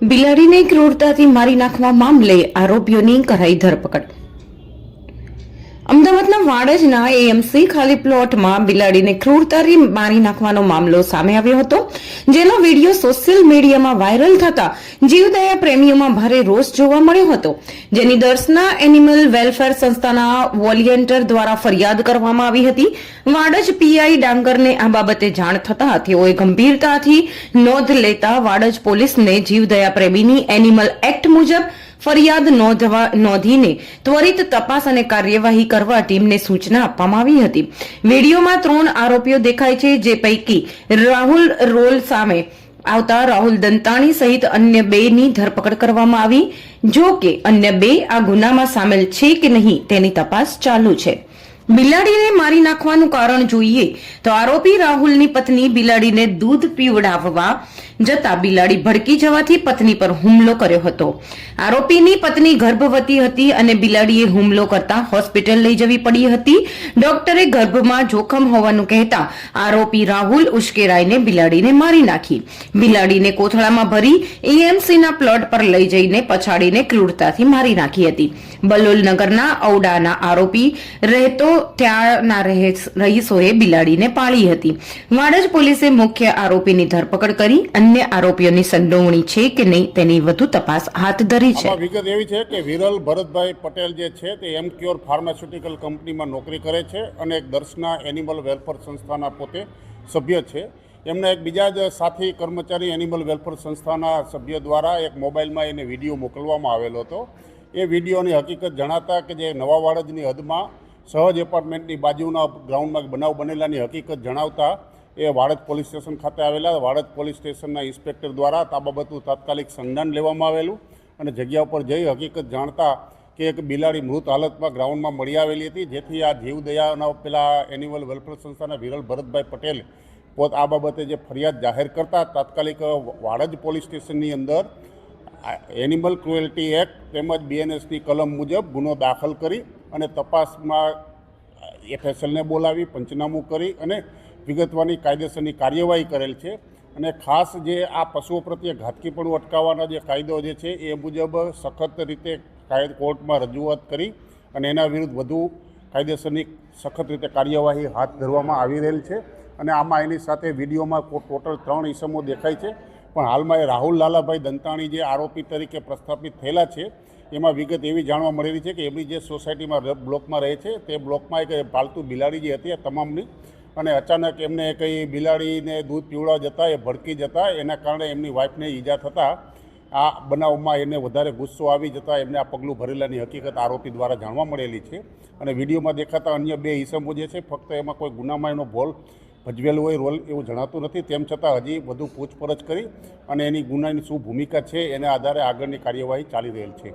બિલાડીને ક્રૂરતાથી મારી નાખવા મામલે આરોપીઓની કરાઈ ધરપકડ। અમદાવાદના વાડજના એએમસી ખાલી પ્લોટમાં બિલાડીને ક્રૂરતાથી મારી નાખવાનો મામલો સામે આવ્યો હતો, જેનો વિડીયો સોશિયલ મીડિયામાં વાયરલ થતા જીવદયા પ્રેમીઓમાં ભારે રોષ જોવા મળ્યો હતો, જેની દર્શના એનિમલ વેલફેર સંસ્થાના વોલિયન્ટર દ્વારા ફરિયાદ કરવામાં આવી હતી। વાડજ પીઆઈ ડાંગરને આ બાબતે જાણ થતા તેઓએ ગંભીરતાથી નોંધ લેતા વાડજ પોલીસને જીવદયા પ્રેમીની એનિમલ એક્ટ મુજબ ફરિયાદ નોંધીને ત્વરિત તપાસ અને કાર્યવાહી કરવા ટીમને સૂચના આપવામાં આવી હતી। વિડીયોમાં 3 આરોપીઓ દેખાય છે, જે પૈકી રાહુલ રોલ સામે આવતા રાહુલ દંતાણી સહિત અન્ય 2 ની ધરપકડ કરવામાં આવી। જો કે અન્ય 2 આ ગુનામાં સામેલ છે કે નહીં તેની તપાસ ચાલુ છે। બિલાડીને મારી નાખવાનું કારણ જોઈએ તો આરોપી રાહુલની પત્ની બિલાડીને દૂધ પીવડાવવા જતા બિલાડી ભડકી જવાથી પત્ની પર હુમલો કર્યો હતો। આરોપીની પત્ની ગર્ભવતી હતી અને બિલાડીએ હુમલો કરતા હોસ્પિટલ લઈ જવી પડી હતી। ડોક્ટરે ગર્ભમાં જોખમ હોવાનું કહેતા આરોપી રાહુલ ઉશ્કેરાઈને બિલાડીને મારી નાખી। બિલાડીને કોથળામાં ભરી એએમસીના પ્લોટ પર લઈ જઈને પછાડીને ક્રૂરતાથી મારી નાખી હતી। બલોલનગરના ઔડાના આરોપી રહેતો ત્યાંના રહીશોએ બિલાડીને પાળી હતી। વાડજ પોલીસે મુખ્ય આરોપીની ધરપકડ કરી અન્ય આરોપીઓની સંડોવણી છે કે નહીં તેની વધુ તપાસ હાથ ધરી છે। વિગત એવી છે કે વિરલ ભરતભાઈ પટેલ જે છે તે એમક્યોર ફાર્માસ્યુટિકલ કંપનીમાં નોકરી કરે છે અને એક દર્શના એનિમલ વેલફેર સંસ્થાના પોતે સભ્ય છે। એમના એક બીજા જ સાથી કર્મચારી એનિમલ વેલફેર સંસ્થાના સભ્ય દ્વારા એક મોબાઈલમાં એને વિડીયો મોકલવામાં આવેલો હતો। એ વિડીયોની હકીકત જણાતા કે જે નવા વાડજની હદમાં સહજ એપાર્ટમેન્ટની બાજુના ગ્રાઉન્ડમાં બનાવ બનેલાની હકીકત જણાવતા એ વાડજ પોલીસ સ્ટેશન ખાતે આવેલા વાડજ પોલીસ સ્ટેશનના ઇન્સ્પેક્ટર દ્વારા આ બાબતનું તાત્કાલિક સંજ્ઞાન લેવામાં આવેલું અને જગ્યા ઉપર જઈ હકીકત જાણતા કે એક બિલાડી મૃત હાલતમાં ગ્રાઉન્ડમાં મળી આવેલી હતી, જેથી આ જીવદયાના પેલા એનિમલ વેલફેર સંસ્થાના વિરલ ભરતભાઈ પટેલ પોત આ બાબતે જે ફરિયાદ જાહેર કરતા તાત્કાલિક વાડજ પોલીસ સ્ટેશનની અંદર એનિમલ ક્રુએલ્ટી એક્ટ તેમજ બીએનએસની કલમ મુજબ ગુનો દાખલ કરી અને તપાસમાં એફએસએલને બોલાવી પંચનામું કરી અને વિગતવારની કાયદેસરની કાર્યવાહી કરેલ છે। અને ખાસ જે આ પશુઓ પ્રત્યે ઘાતકીપણું અટકાવવાના જે કાયદો જે છે એ મુજબ સખત રીતે કોર્ટમાં રજૂઆત કરી અને એના વિરુદ્ધ વધુ કાયદેસરની સખત રીતે કાર્યવાહી હાથ ધરવામાં આવી રહેલ છે। અને આમાં એની સાથે વિડીયોમાં ટોટલ 3 ઈસમો દેખાય છે, પણ હાલમાં એ રાહુલ લાલાભાઈ દંતાણી જે આરોપી તરીકે પ્રસ્થાપિત થયેલા છે એમાં વિગત એવી જાણવા મળેલી છે કે એમની જે સોસાયટીમાં બ્લોકમાં રહે છે તે બ્લોકમાં એક પાલતુ બિલાડી જે હતી તમામની, અને અચાનક એમને કંઈ બિલાડીને દૂધ પીવડાવવા જતાં એ ભડકી જતાં એના કારણે એમની વાઈફને ઈજા થતાં આ બનાવમાં એને વધારે ગુસ્સો આવી જતાં એમને આ પગલું ભરેલાની હકીકત આરોપી દ્વારા જાણવા મળેલી છે। અને વિડીયોમાં દેખાતા અન્ય 2 ઈસમો જે છે ફક્ત એમાં કોઈ ગુનામાં એનો ભોલ ભજવેલો હોય રોલ એવું જણાતું નથી, તેમ છતાં હજી વધુ પૂછપરછ કરી અને એની ગુનાની શું ભૂમિકા છે એના આધારે આગળની કાર્યવાહી ચાલી રહેલ છે।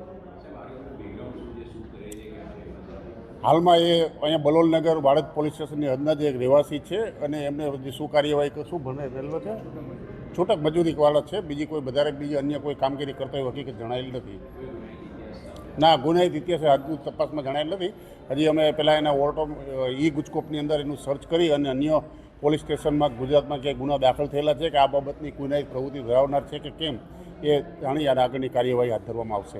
હાલમાં એ અહીંયા બલોલનગર વાડજ પોલીસ સ્ટેશનની હદના જે એક રહેવાસી છે અને એમને હજી શું કાર્યવાહી શું ભણેલો છે, છૂટક મજૂરીવાળા છે, બીજી અન્ય કોઈ કામગીરી કરતા હોય હકીકત જણાયેલ નથી। ના, ગુનાહિત ઇતિહાસ હજુ તપાસમાં જણાયેલ નથી। હજી અમે પહેલાં એના ઈ ગુજકોપની અંદર એનું સર્ચ કરી અને અન્ય પોલીસ સ્ટેશનમાં ગુજરાતમાં ક્યાંય ગુના દાખલ થયેલા છે કે આ બાબતની ગુનાહિત પ્રવૃત્તિ ધરાવનાર છે કે કેમ એ જાણી અને આગળની કાર્યવાહી હાથ ધરવામાં આવશે।